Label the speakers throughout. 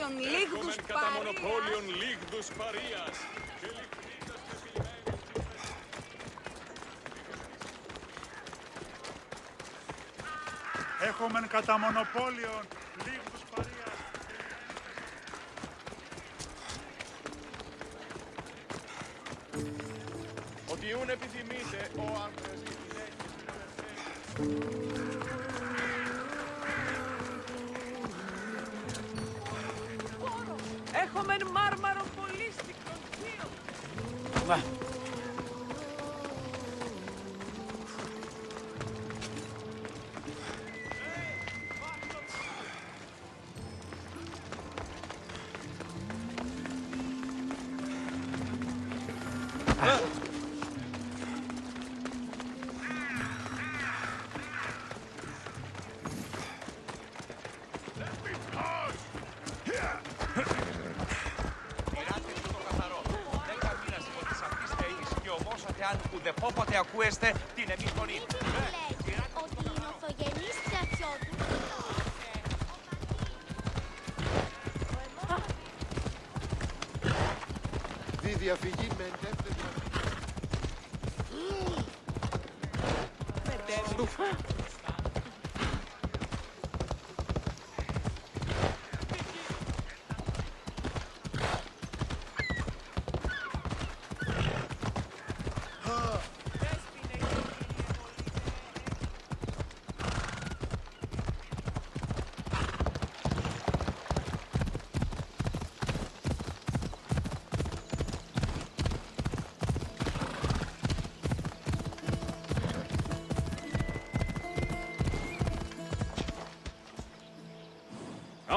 Speaker 1: των λίγδους
Speaker 2: κατά μονοπόλιον λίγδους παρείας.
Speaker 3: Έχομεν κατά μονοπόλιον λίγδους παρείας.
Speaker 2: Ότι ούν επιθυμείτε ο άντρας και γυναίκες
Speaker 4: Έχομεν μάρμαρο πολύ στικτονθείο.
Speaker 5: Αν ουδεπόποτε ακούεστε την εμείς φωνή.
Speaker 6: Λέει ότι είναι ορθογενής στρατιώτης.
Speaker 7: Δι διαφυγή με εντεύθυνμα.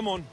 Speaker 2: Come on.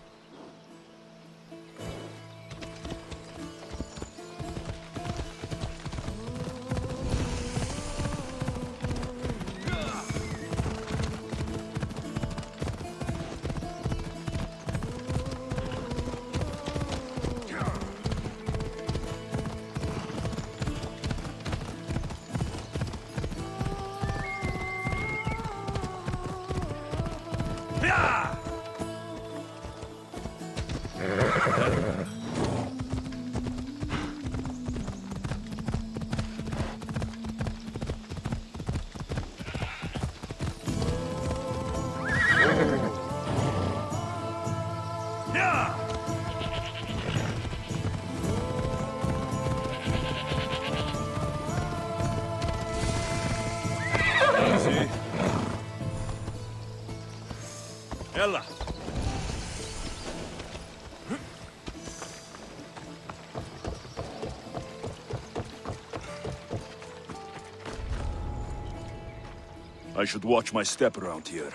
Speaker 2: Έλα.
Speaker 8: I should watch my step around here.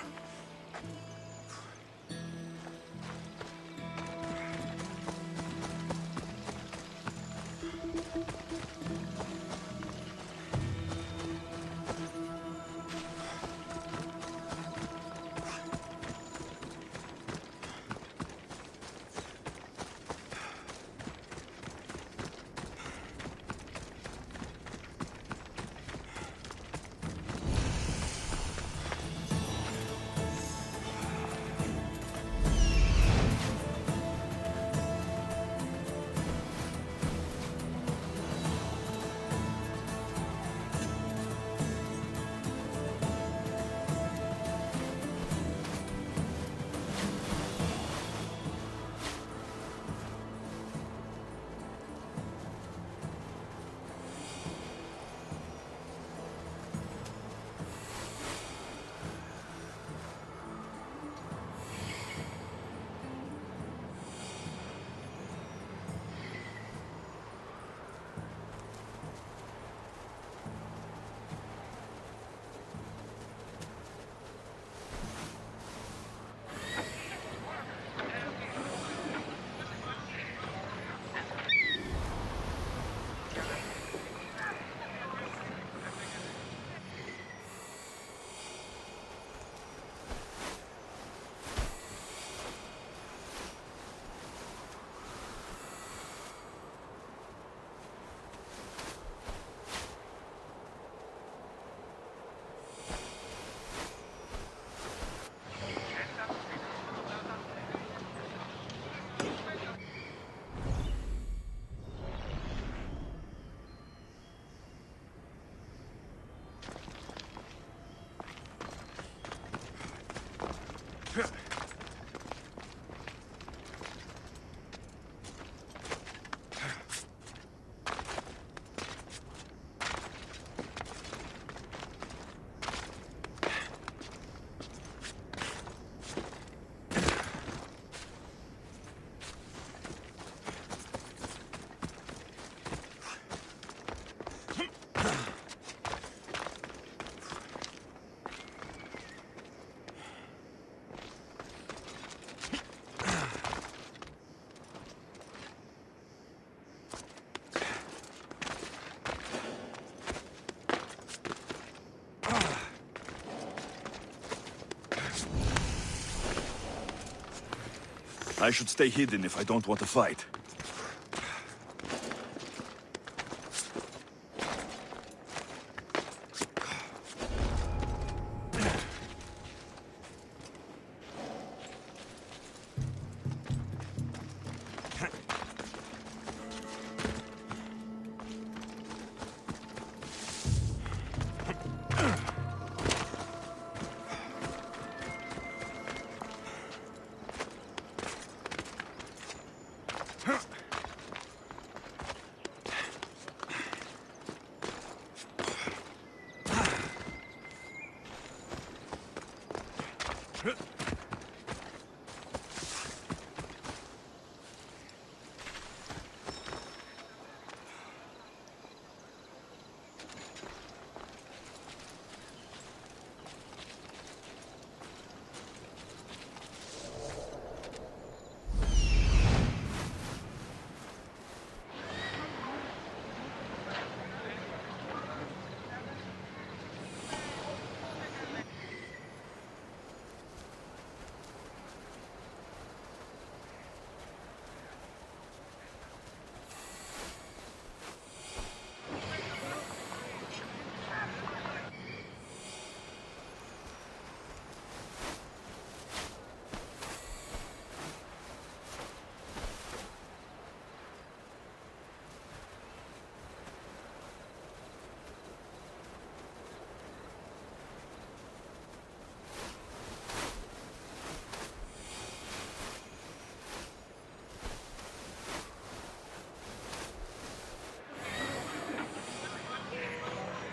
Speaker 8: I should stay hidden if I don't want to fight.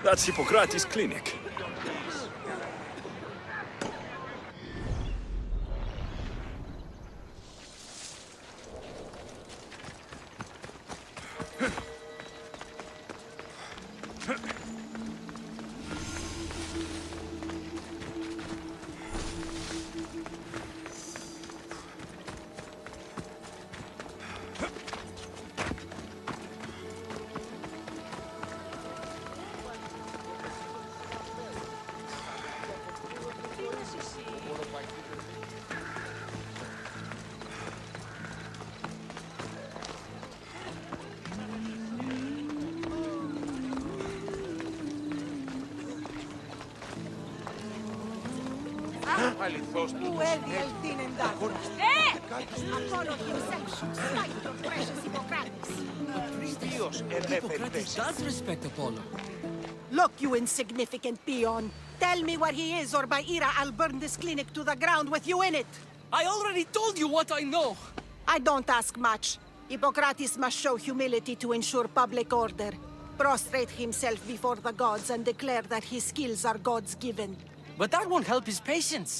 Speaker 8: That's Hippocrates' clinic.
Speaker 5: Αληθώς του.
Speaker 6: Apollo himself should strike your precious Hippocrates.
Speaker 5: Ποιος επέφερε.
Speaker 1: does respect Apollo.
Speaker 4: Look, you insignificant peon. Tell me where he is, or by Ira, I'll burn this clinic to the ground with you in it.
Speaker 1: I already told you what I know.
Speaker 4: I don't ask much. Hippocrates must show humility to ensure public order. Prostrate himself before the gods and declare that his skills are gods given.
Speaker 1: But that won't help his patients.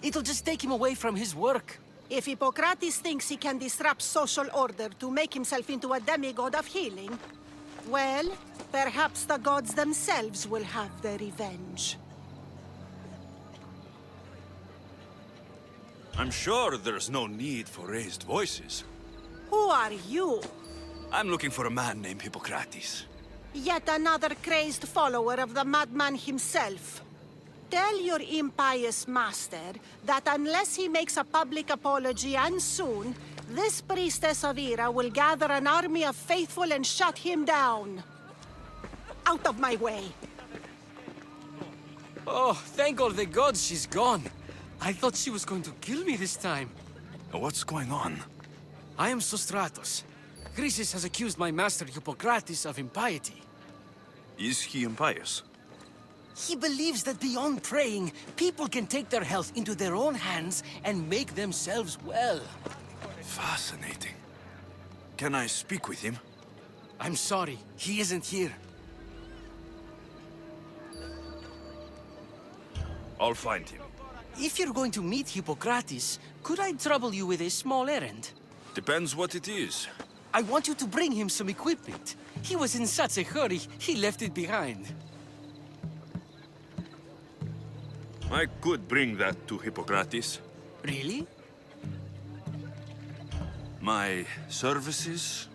Speaker 1: It'll just take him away from his work.
Speaker 4: If Hippocrates thinks he can disrupt social order to make himself into a demigod of healing, well, perhaps the gods themselves will have their revenge.
Speaker 8: I'm sure there's no need for raised voices.
Speaker 4: Who are you?
Speaker 8: I'm looking for a man named Hippocrates.
Speaker 4: Yet another crazed follower of the madman himself. Tell your impious master that unless he makes a public apology, and soon, this priestess of Ira will gather an army of faithful and shut him down. Out of my way.
Speaker 1: Oh, thank all the gods she's gone. I thought she was going to kill me this time.
Speaker 8: What's going on?
Speaker 1: I am Sostratos. Chrysis has accused my master Hippocrates of impiety.
Speaker 8: Is he impious?
Speaker 1: He believes that beyond praying, people can take their health into their own hands and make themselves well.
Speaker 8: Fascinating. Can I speak with him?
Speaker 1: I'm sorry, he isn't here.
Speaker 8: I'll find him.
Speaker 1: If you're going to meet Hippocrates, could I trouble you with a small errand?
Speaker 8: Depends what it is.
Speaker 1: I want you to bring him some equipment. He was in such a hurry, he left it behind.
Speaker 8: I could bring that to Hippocrates.
Speaker 1: Really?
Speaker 8: My services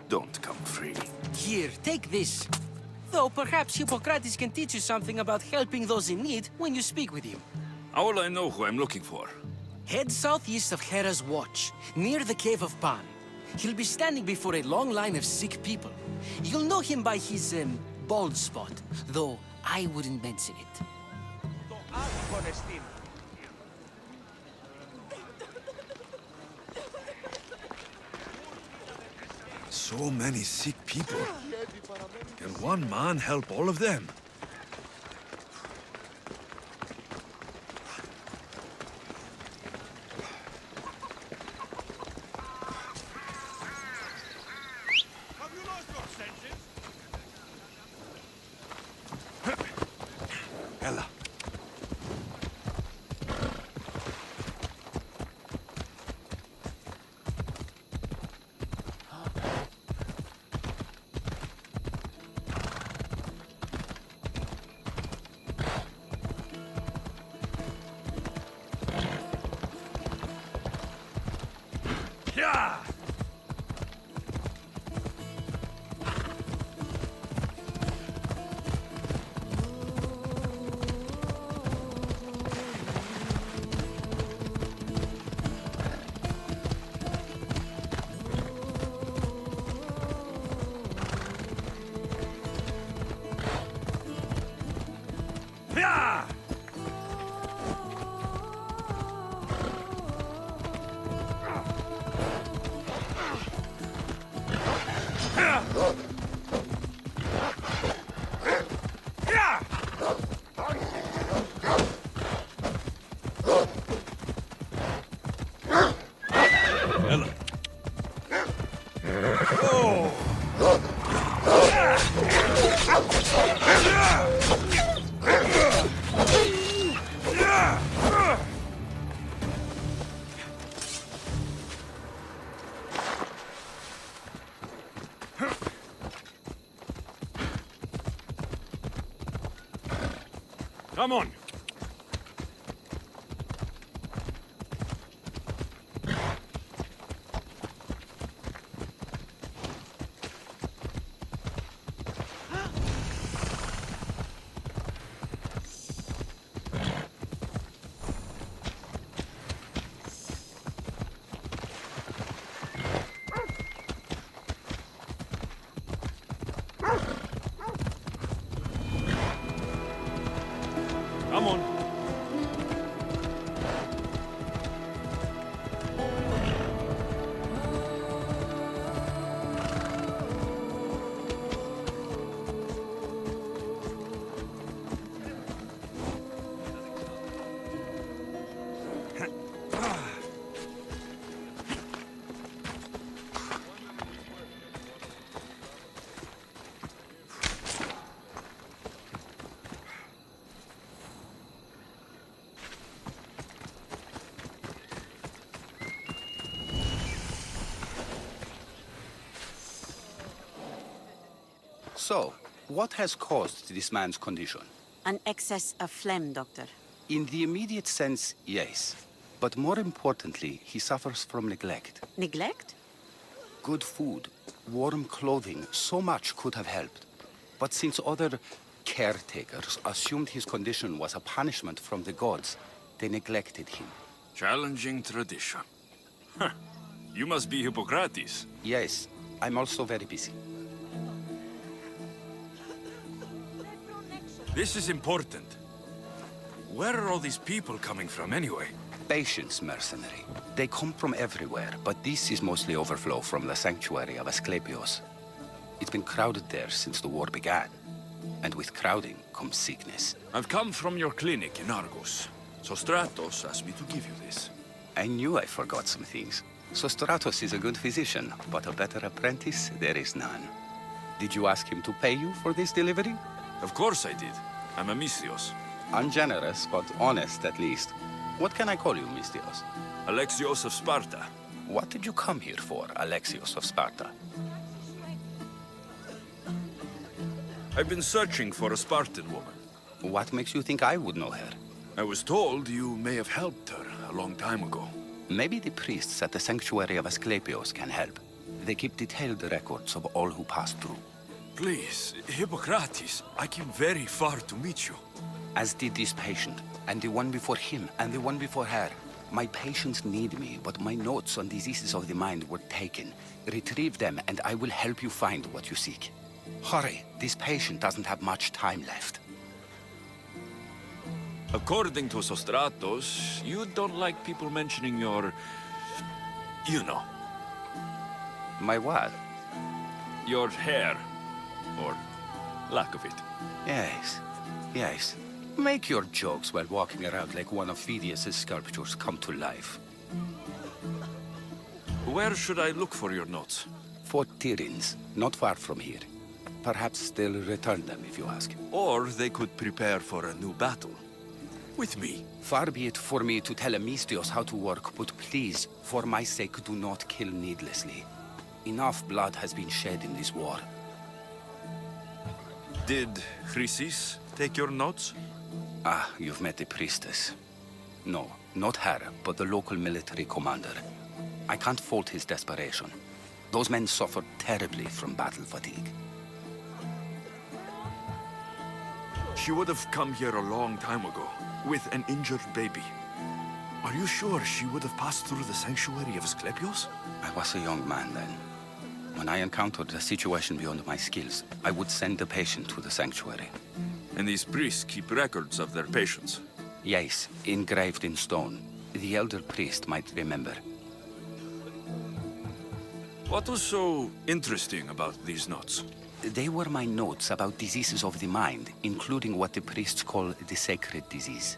Speaker 8: don't come free.
Speaker 1: Here, take this. Though perhaps Hippocrates can teach you something about helping those in need when you speak with him.
Speaker 8: How will I know who I'm looking for?
Speaker 1: Head southeast of Hera's Watch, near the Cave of Pan. He'll be standing before a long line of sick people. You'll know him by his, bald spot, though I wouldn't mention it.
Speaker 5: Το άγχωνε στην.
Speaker 8: So many sick people. Can one man help all of them? Ella. Yeah! Yeah! Ella. Come on. Come on.
Speaker 9: So, what has caused this man's condition?
Speaker 10: An excess of phlegm, Doctor.
Speaker 9: In the immediate sense, yes. But more importantly, he suffers from neglect.
Speaker 10: Neglect?
Speaker 9: Good food, warm clothing, so much could have helped. But since other caretakers assumed his condition was a punishment from the gods, they neglected him.
Speaker 8: Challenging tradition. Huh. You must be Hippocrates.
Speaker 9: Yes, I'm also very busy.
Speaker 8: This is important. Where are all these people coming from anyway?
Speaker 9: Patience, mercenary. They come from everywhere, but this is mostly overflow from the sanctuary of Asclepios. It's been crowded there since the war began. And with crowding comes sickness.
Speaker 8: I've come from your clinic in Argos. So Stratos asked me to give you this.
Speaker 9: I knew I forgot some things. So Stratos is a good physician, but a better apprentice there is none. Did you ask him to pay you for this delivery?
Speaker 8: Of course I did. I'm a Mystios.
Speaker 9: Ungenerous, but honest at least. What can I call you, Mystios?
Speaker 8: Alexios of Sparta.
Speaker 9: What did you come here for, Alexios of Sparta?
Speaker 8: I've been searching for a Spartan woman.
Speaker 9: What makes you think I would know her?
Speaker 8: I was told you may have helped her a long time ago.
Speaker 9: Maybe the priests at the sanctuary of Asclepios can help. They keep detailed records of all who pass through.
Speaker 8: Please, Hippocrates, I came very far to meet you.
Speaker 9: As did this patient, and the one before him, and the one before her. My patients need me, but my notes on diseases of the mind were taken. Retrieve them, and I will help you find what you seek. Hurry, this patient doesn't have much time left.
Speaker 8: According to Sostratos, you don't like people mentioning your... you know,
Speaker 9: My what?
Speaker 8: your hair. Or lack of it.
Speaker 9: Yes. Make your jokes while walking around like one of Phidias' sculptures come to life.
Speaker 8: Where should I look for your notes?
Speaker 9: Fort Tyrins, not far from here. Perhaps they'll return them if you ask.
Speaker 8: Or they could prepare for a new battle. With me.
Speaker 9: Far be it for me to tell Amistios how to work, but please, for my sake, do not kill needlessly. Enough blood has been shed in this war.
Speaker 8: Did Chrysis take your notes?
Speaker 9: Ah, you've met the priestess. No, not her, but the local military commander. I can't fault his desperation. Those men suffered terribly from battle fatigue.
Speaker 8: She would have come here a long time ago, with an injured baby. Are you sure she would have passed through the sanctuary of Asclepios?
Speaker 9: I was a young man then. When I encountered a situation beyond my skills, I would send the patient to the sanctuary.
Speaker 8: And these priests keep records of their patients.
Speaker 9: Yes, engraved in stone. The elder priest might remember.
Speaker 8: What was so interesting about these notes?
Speaker 9: They were my notes about diseases of the mind, including what the priests call the sacred disease.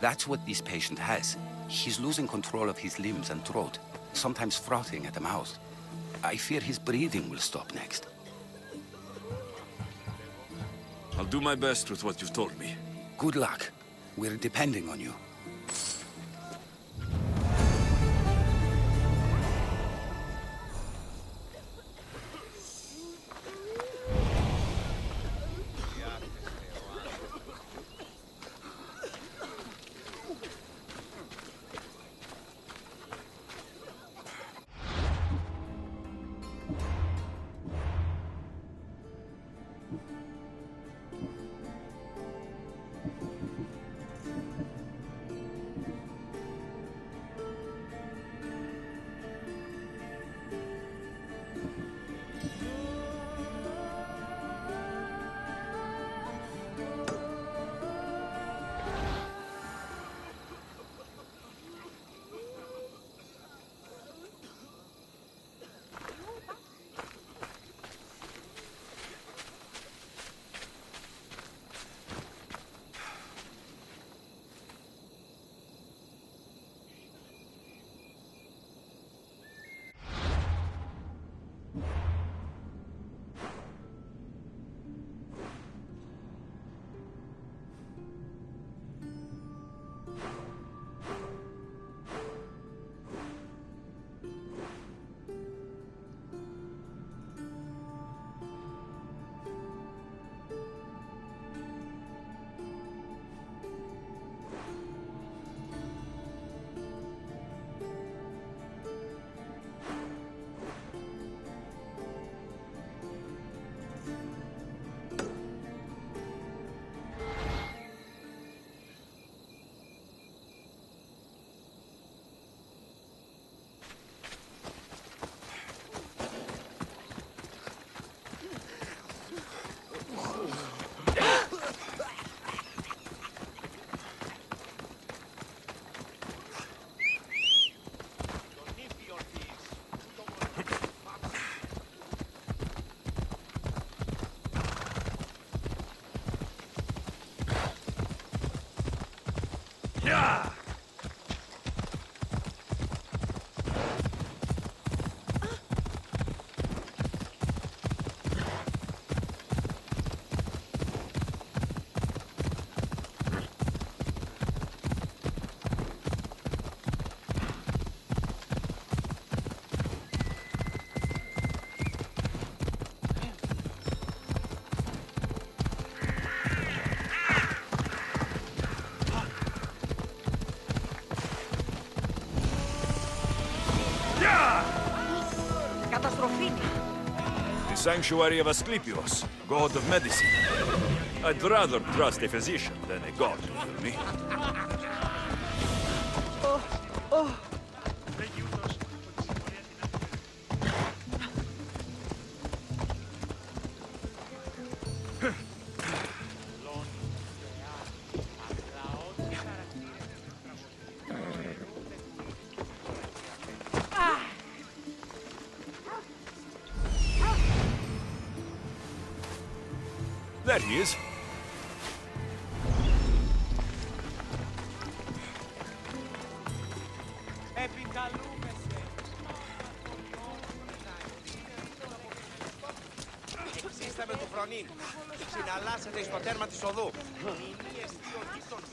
Speaker 9: That's what this patient has. He's losing control of his limbs and throat, sometimes frothing at the mouth. I fear his breathing will stop next.
Speaker 8: I'll do my best with what you've told me.
Speaker 9: Good luck. We're depending on you.
Speaker 8: The sanctuary of Asclepios, god of medicine. I'd rather trust a physician than a god to heal me.
Speaker 3: Λέγει ούτως ότι η συμφωνία την
Speaker 8: There he is.
Speaker 5: Επικαλούμεσαι. Εξήστε με του φρονήν. Συναλλάσσετε εις το τέρμα της οδού. Μηνύες δύο γείτονες.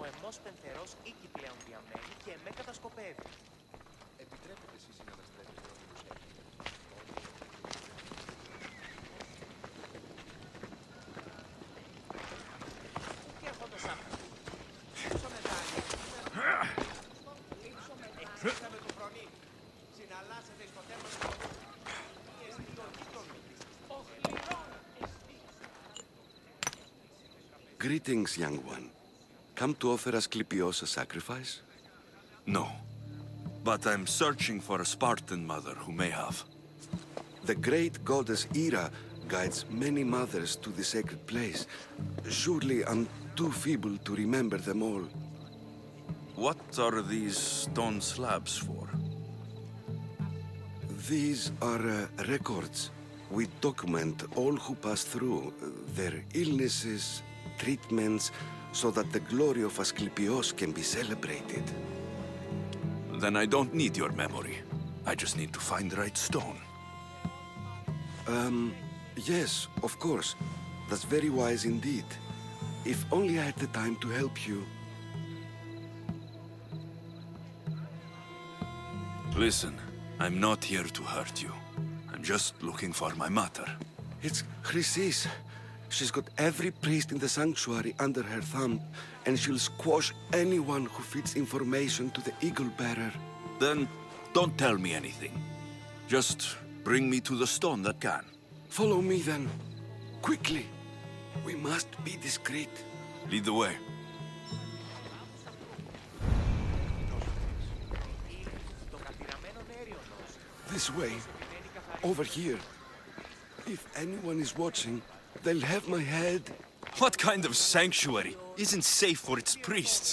Speaker 11: Ο εμνός πενθερός οίκη πλέον διαμένει και με κατασκοπεύει.
Speaker 7: Επιτρέπετε εσείς να αναστρέφετε ό,τι τους έχει.
Speaker 5: Και αυτό το σάπιο. Πίσω μετάλλι. Εξήστε με του φρονήν. Συναλλάσσετε εις το τέρμα της οδού. Μηνύες δύο γείτονες.
Speaker 7: Greetings, young one. Come to offer Asclepios a sacrifice?
Speaker 8: No. But I'm searching for a Spartan mother who may have.
Speaker 7: The great goddess Ira guides many mothers to the sacred place. Surely I'm too feeble to remember them all.
Speaker 8: What are these stone slabs for?
Speaker 7: These are records. We document all who pass through, their illnesses, treatments, so that the glory of Asclepios can be celebrated.
Speaker 8: Then I don't need your memory. I just need to find the right stone.
Speaker 7: Yes, of course. That's very wise indeed. If only I had the time to help you.
Speaker 8: Listen, I'm not here to hurt you. I'm just looking for my mother.
Speaker 7: It's Chrysis. She's got every priest in the sanctuary under her thumb, and she'll squash anyone who feeds information to the Eagle Bearer.
Speaker 8: Then don't tell me anything. Just bring me to the stone that can.
Speaker 7: Follow me then. Quickly. We must be discreet.
Speaker 8: Lead the way.
Speaker 7: This way. Over here. If anyone is watching, they'll have my head.
Speaker 8: What kind of sanctuary isn't safe for its priests?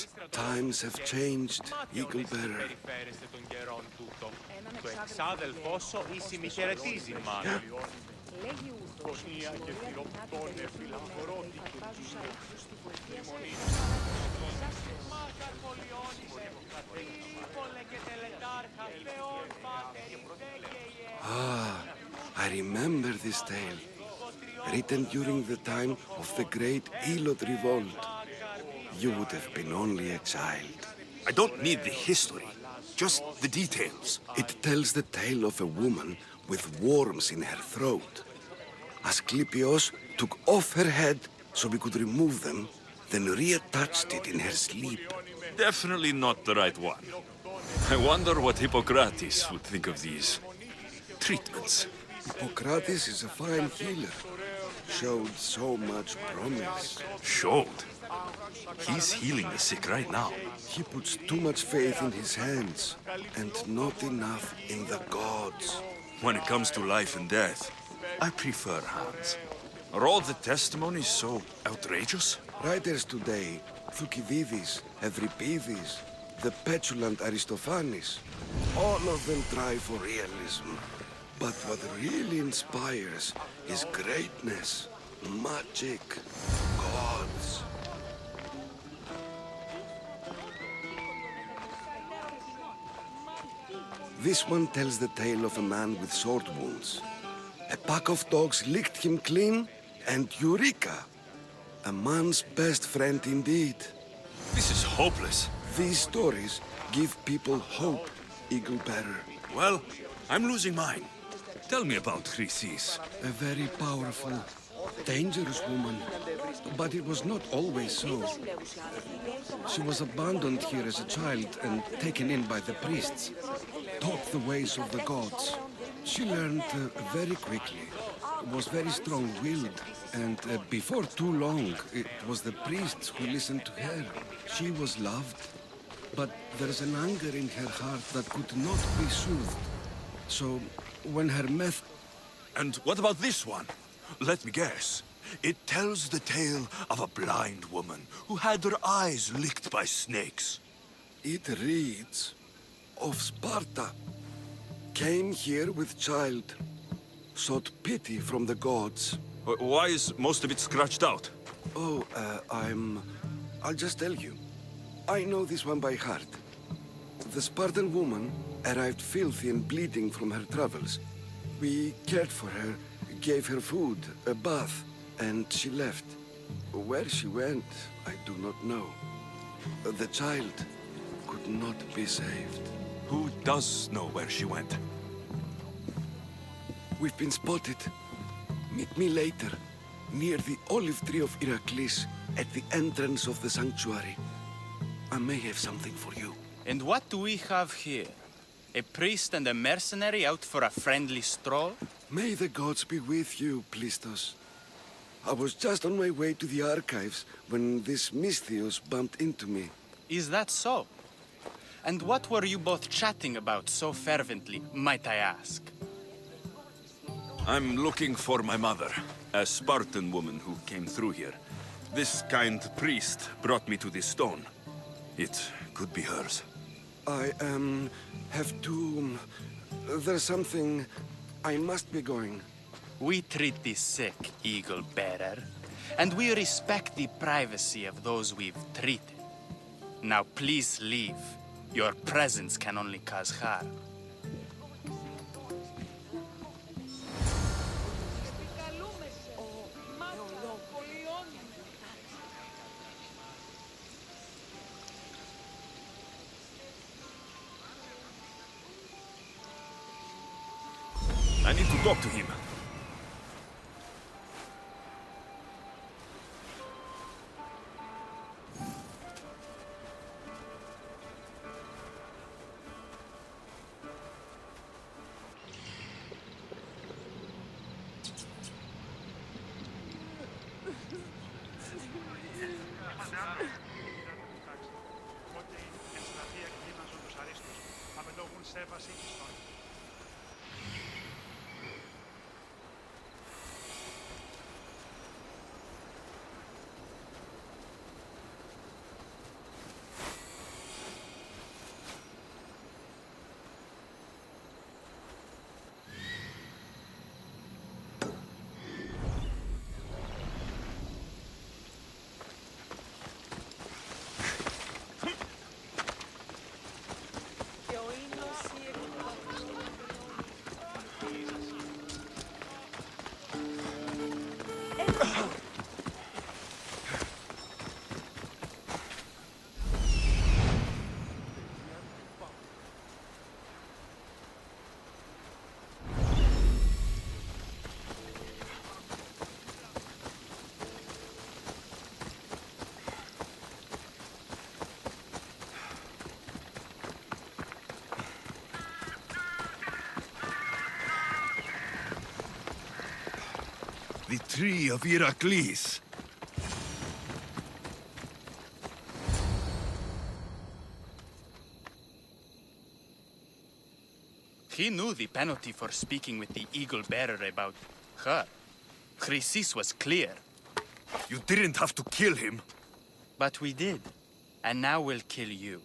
Speaker 7: Times have changed, Eagle Bearer.
Speaker 2: Περιφέρεστε των καιρών τούτο. Το εξάδελφό σου ησημιχαιρετίζει μάλλον. Γωνία και θηροπτών εφυλαχωρώνει
Speaker 7: Ah, I remember this tale. Written during the time of the great Elot revolt. You would have been only a child.
Speaker 8: I don't need the history, just the details.
Speaker 7: It tells the tale of a woman with worms in her throat. Asclepios took off her head so we could remove them, then reattached it in her sleep.
Speaker 8: Definitely not the right one. I wonder what Hippocrates would think of these treatments.
Speaker 7: Hippocrates is a fine healer. Showed so much promise.
Speaker 8: Showed? He's healing the sick right now.
Speaker 7: He puts too much faith in his hands, and not enough in the gods.
Speaker 8: When it comes to life and death, I prefer hands. Are all the testimonies so outrageous?
Speaker 7: Writers today, Thucydides, Euripides, the petulant Aristophanes, all of them try for realism. But what really inspires is greatness, magic, gods. This one tells the tale of a man with sword wounds. A pack of dogs licked him clean, and Eureka! A man's best friend indeed.
Speaker 8: This is hopeless.
Speaker 7: These stories give people hope, Eagle Bearer.
Speaker 8: Well, I'm losing mine. Tell me about Chrysis.
Speaker 7: A very powerful, dangerous woman, but it was not always so. She was abandoned here as a child and taken in by the priests, taught the ways of the gods. She learned very quickly, was very strong-willed, and before too long, it was the priests who listened to her. She was loved, but there's an anger in her heart that could not be soothed. So, when her meth...
Speaker 8: And what about this one? Let me guess. It tells the tale of a blind woman who had her eyes licked by snakes.
Speaker 7: It reads of Sparta. Came here with child. Sought pity from the gods.
Speaker 8: Why is most of it scratched out?
Speaker 7: Oh, I'll just tell you. I know this one by heart. The Spartan woman arrived filthy and bleeding from her travels. We cared for her, gave her food, a bath, and she left. Where she went, I do not know. The child could not be saved.
Speaker 8: Who does know where she went?
Speaker 7: We've been spotted. Meet me later, near the olive tree of Heracles, at the entrance of the sanctuary. I may have something for you.
Speaker 12: And what do we have here? A priest and a mercenary out for a friendly stroll?
Speaker 7: May the gods be with you, Plistos. I was just on my way to the archives when this Misthios bumped into me.
Speaker 12: Is that so? And what were you both chatting about so fervently, might I ask?
Speaker 8: I'm looking for my mother, a Spartan woman who came through here. This kind priest brought me to this stone. It could be hers.
Speaker 7: I, have to... There's something... I must be going.
Speaker 12: We treat the sick, Eagle Bearer, and we respect the privacy of those we've treated. Now please leave. Your presence can only cause harm.
Speaker 8: I need to talk to him.
Speaker 3: Οπότε η ενστρατεία εκδήλωναν τους αρίστους, απαιτώγουν σέβαση στον.
Speaker 8: The tree of Heracles.
Speaker 12: He knew the penalty for speaking with the Eagle Bearer about her. Chrysis was clear.
Speaker 8: You didn't have to kill him.
Speaker 12: But we did. And now we'll kill you.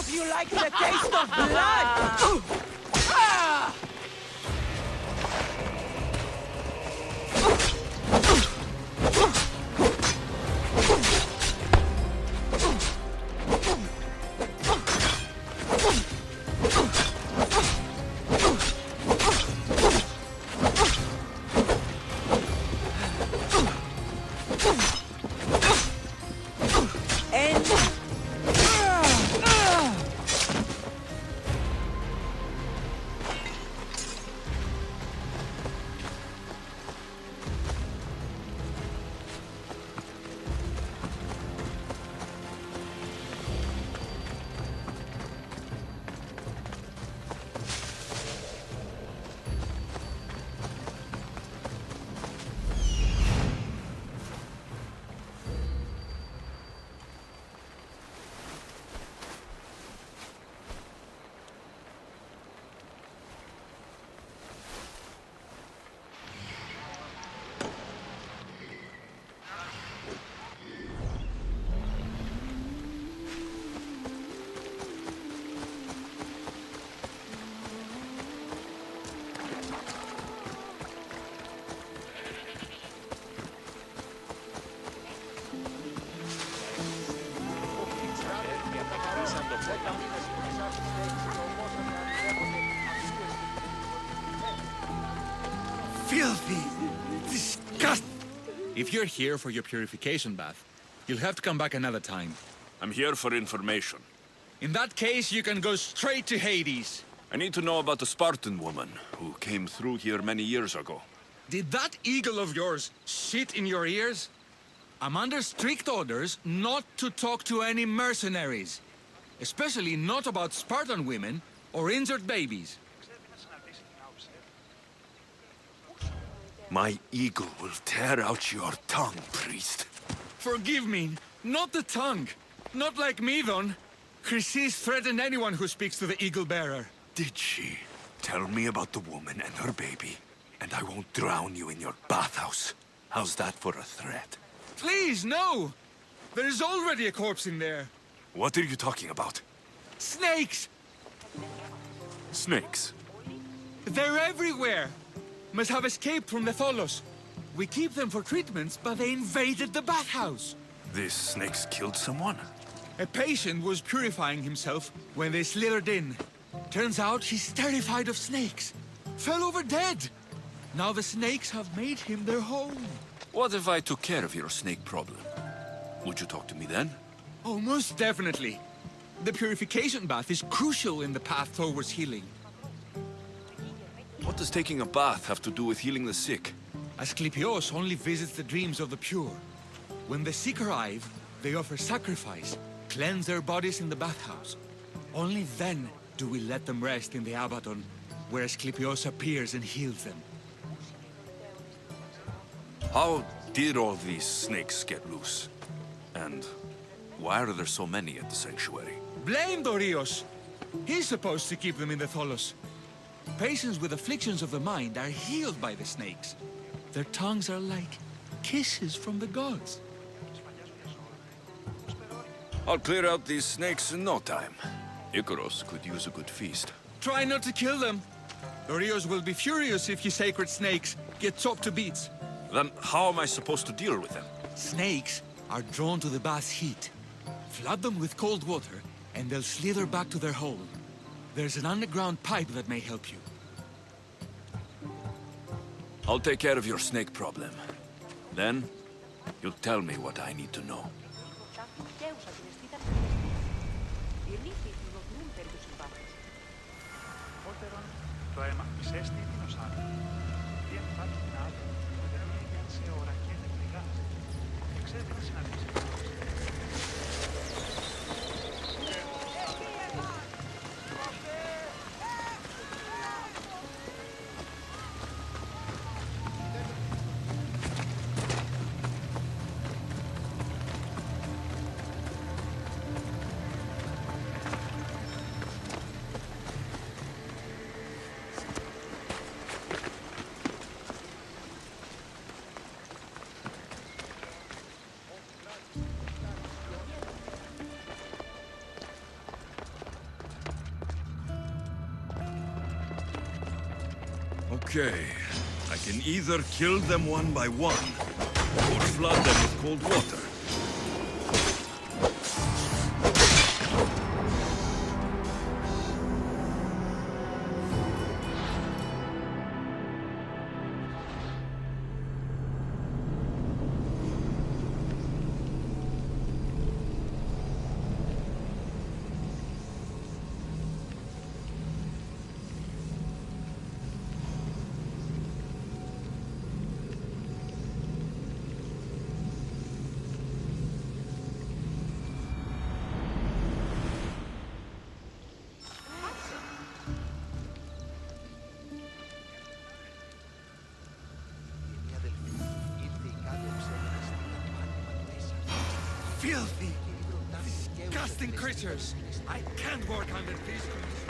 Speaker 1: of you like the taste of blood!
Speaker 8: Filthy! Disgusting!
Speaker 13: If you're here for your purification bath, you'll have to come back another time.
Speaker 8: I'm here for information.
Speaker 13: In that case, you can go straight to Hades.
Speaker 8: I need to know about the Spartan woman who came through here many years ago.
Speaker 13: Did that eagle of yours shit in your ears? I'm under strict orders not to talk to any mercenaries. Especially not about Spartan women or injured babies.
Speaker 8: My eagle will tear out your tongue, priest.
Speaker 13: Forgive me, not the tongue. Not like me, Don. Chrysis threatened anyone who speaks to the eagle bearer.
Speaker 8: Did she? Tell me about the woman and her baby, and I won't drown you in your bathhouse. How's that for a threat?
Speaker 13: Please, no! There's already a corpse in there.
Speaker 8: What are you talking about?
Speaker 13: Snakes!
Speaker 8: Snakes?
Speaker 13: They're everywhere! Must have escaped from the Tholos. We keep them for treatments, but they invaded the bathhouse.
Speaker 8: These snakes killed someone?
Speaker 13: A patient was purifying himself when they slithered in. Turns out he's terrified of snakes. Fell over dead. Now the snakes have made him their home.
Speaker 8: What if I took care of your snake problem? Would you talk to me then?
Speaker 13: Oh, most definitely. The purification bath is crucial in the path towards healing.
Speaker 8: What does taking a bath have to do with healing the sick?
Speaker 13: Asclepios only visits the dreams of the pure. When the sick arrive, they offer sacrifice, cleanse their bodies in the bathhouse. Only then do we let them rest in the Abaddon, where Asclepios appears and heals them.
Speaker 8: How did all these snakes get loose? And why are there so many at the sanctuary?
Speaker 13: Blame Dorios! He's supposed to keep them in the Tholos. Patients with afflictions of the mind are healed by the snakes. Their tongues are like kisses from the gods.
Speaker 8: I'll clear out these snakes in no time. Icaros could use a good feast.
Speaker 13: Try not to kill them. Dorios will be furious if you sacred snakes get chopped to bits.
Speaker 8: Then how am I supposed to deal with them?
Speaker 13: Snakes are drawn to the bath's heat. Flood them with cold water, and they'll slither back to their hole. There's an underground pipe that may help you.
Speaker 8: I'll take care of your snake problem. Then, you'll tell me what I need to know.
Speaker 3: Το αίμα εισέστη την οσάρα. Τι εμφάνει την άλλη, που δεν έμεινε σε ώρα και δεν πληγάζει. Ξέρετε τι συναντήσει.
Speaker 8: Okay. I can either kill them one by one, or flood them with cold water.
Speaker 13: Filthy, disgusting creatures! I can't work under these conditions.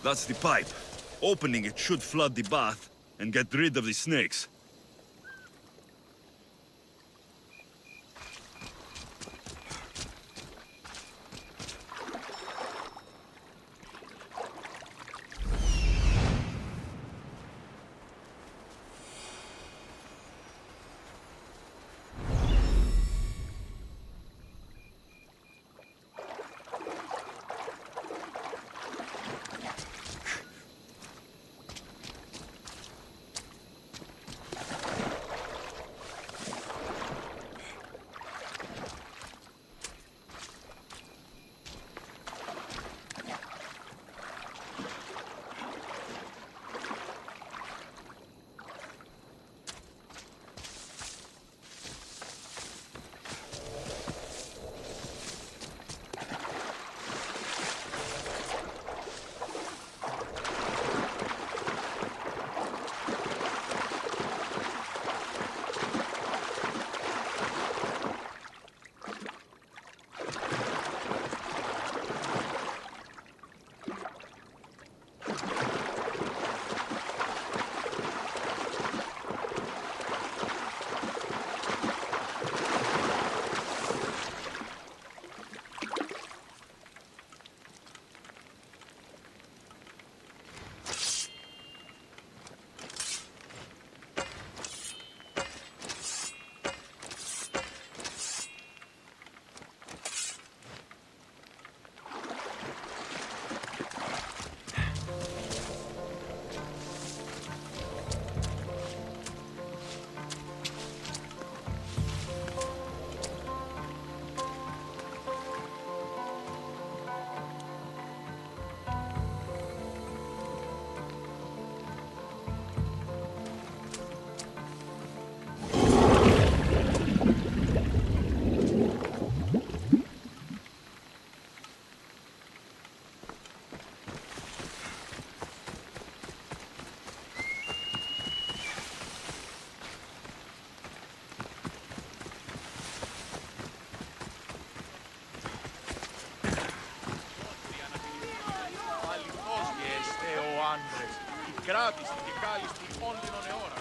Speaker 8: That's the pipe. Opening it should flood the bath and get rid of the snakes.
Speaker 2: κράτιστη και κάλλιστη όνδυνον αιώρα.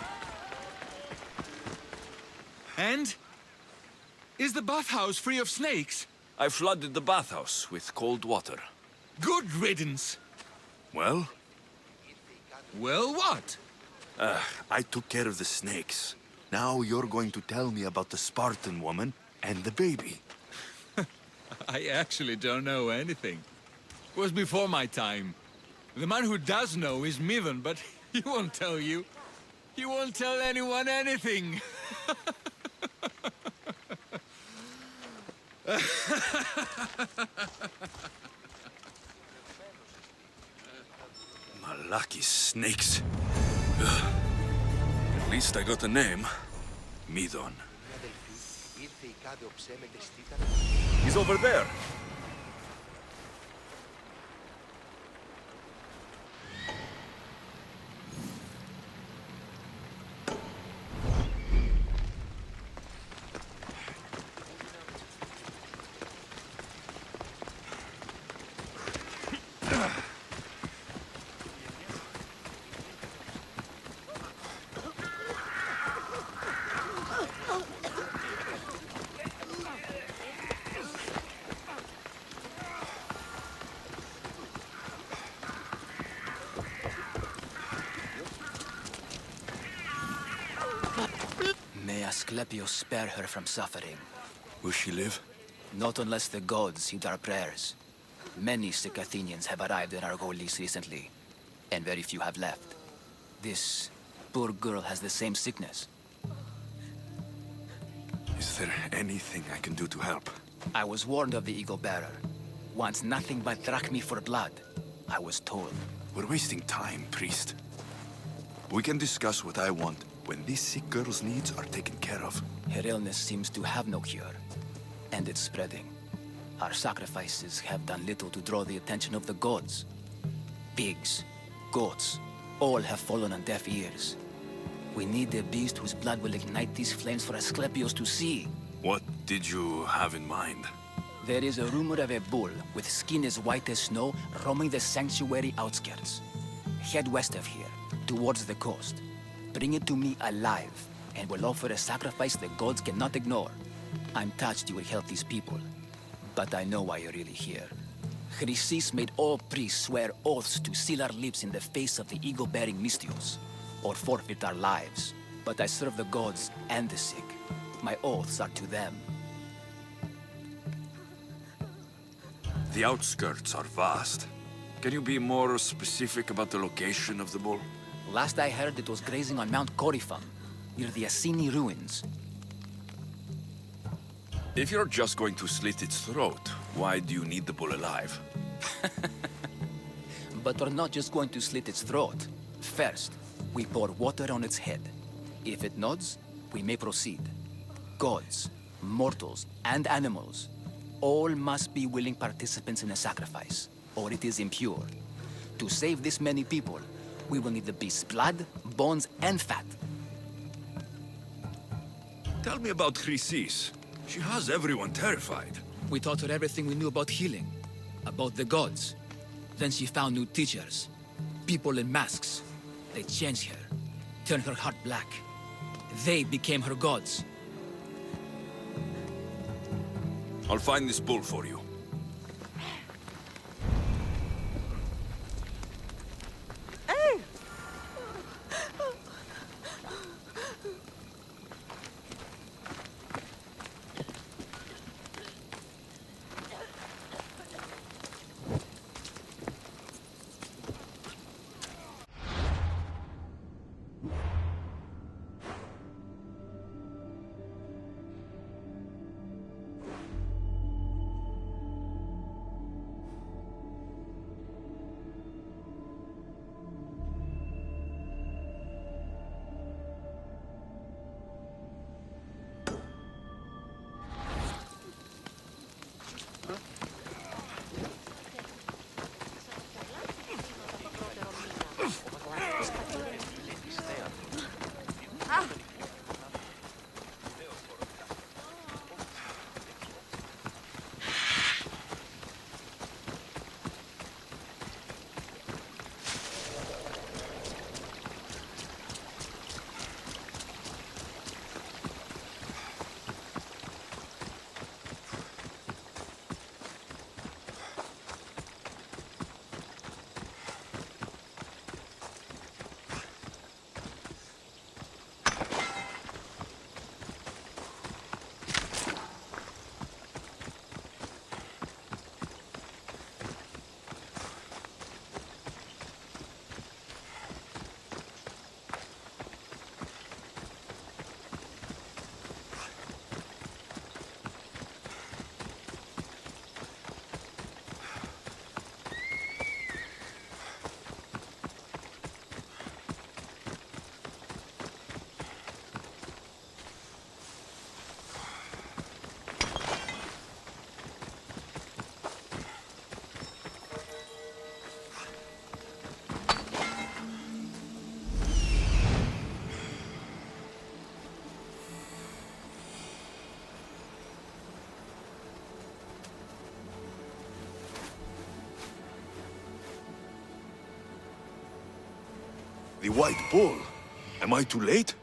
Speaker 13: And? Is the bathhouse free of snakes?
Speaker 8: I flooded the bathhouse with cold water.
Speaker 13: Good riddance.
Speaker 8: Well?
Speaker 13: Well, what?
Speaker 8: I took care of the snakes. Now you're going to tell me about the Spartan woman and the baby.
Speaker 13: I actually don't know anything. It was before my time. The man who does know is Midon, but he won't tell you. He won't tell anyone anything.
Speaker 8: Malaki snakes. At least I got a name. Midon. He's over there.
Speaker 1: May Asclepius spare her from suffering.
Speaker 8: Will she live?
Speaker 1: Not unless the gods heed our prayers. Many sick Athenians have arrived in Argolis recently, and very few have left. This poor girl has the same sickness.
Speaker 8: Is there anything I can do to help?
Speaker 1: I was warned of the Eagle Bearer. Wants nothing but drachmi for blood. I was told.
Speaker 8: We're wasting time, priest. We can discuss what I want when this sick girl's needs are taken care of.
Speaker 1: Her illness seems to have no cure, and it's spreading. Our sacrifices have done little to draw the attention of the gods. Pigs, goats, all have fallen on deaf ears. We need a beast whose blood will ignite these flames for Asclepius to see.
Speaker 8: What did you have in mind?
Speaker 1: There is a rumor of a bull with skin as white as snow roaming the sanctuary outskirts. Head west of here, towards the coast. Bring it to me alive, and we'll offer a sacrifice the gods cannot ignore. I'm touched you will help these people, but I know why you're really here. Chrysis made all priests swear oaths to seal our lips in the face of the eagle-bearing Mystios, or forfeit our lives. But I serve the gods and the sick. My oaths are to them.
Speaker 8: The outskirts are vast. Can you be more specific about the location of the bull?
Speaker 1: Last I heard, it was grazing on Mount Coryphon, near the Assini ruins.
Speaker 8: If you're just going to slit its throat, why do you need the bull alive?
Speaker 1: But we're not just going to slit its throat. First, we pour water on its head. If it nods, we may proceed. Gods, mortals, and animals, all must be willing participants in a sacrifice, or it is impure. To save this many people, we will need the beast's blood, bones, and fat.
Speaker 8: Tell me about Chrysis. She has everyone terrified.
Speaker 1: We taught her everything we knew about healing, about the gods. Then she found new teachers, people in masks. They changed her, turned her heart black. They became her gods.
Speaker 8: I'll find this bull for you. The White Bull. Am I too late?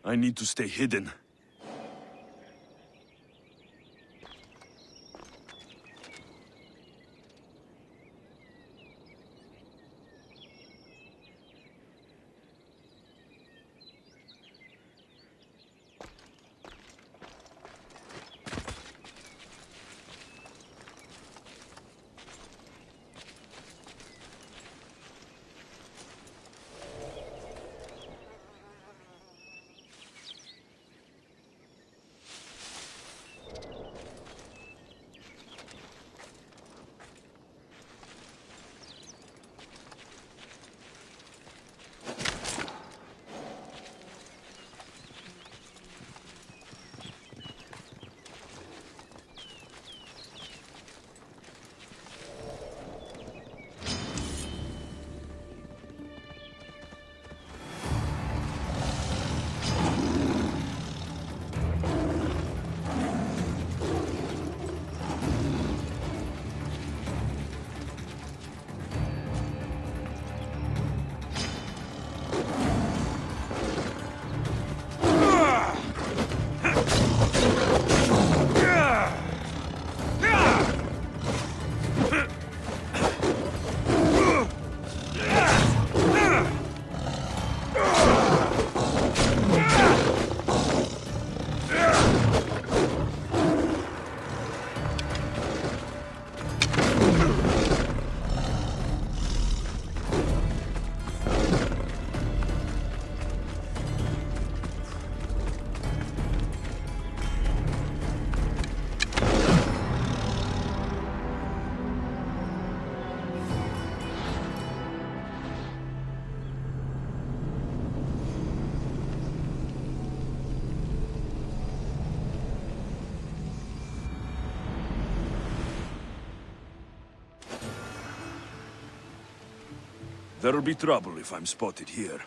Speaker 8: I need to stay hidden. There'll be trouble if I'm spotted here.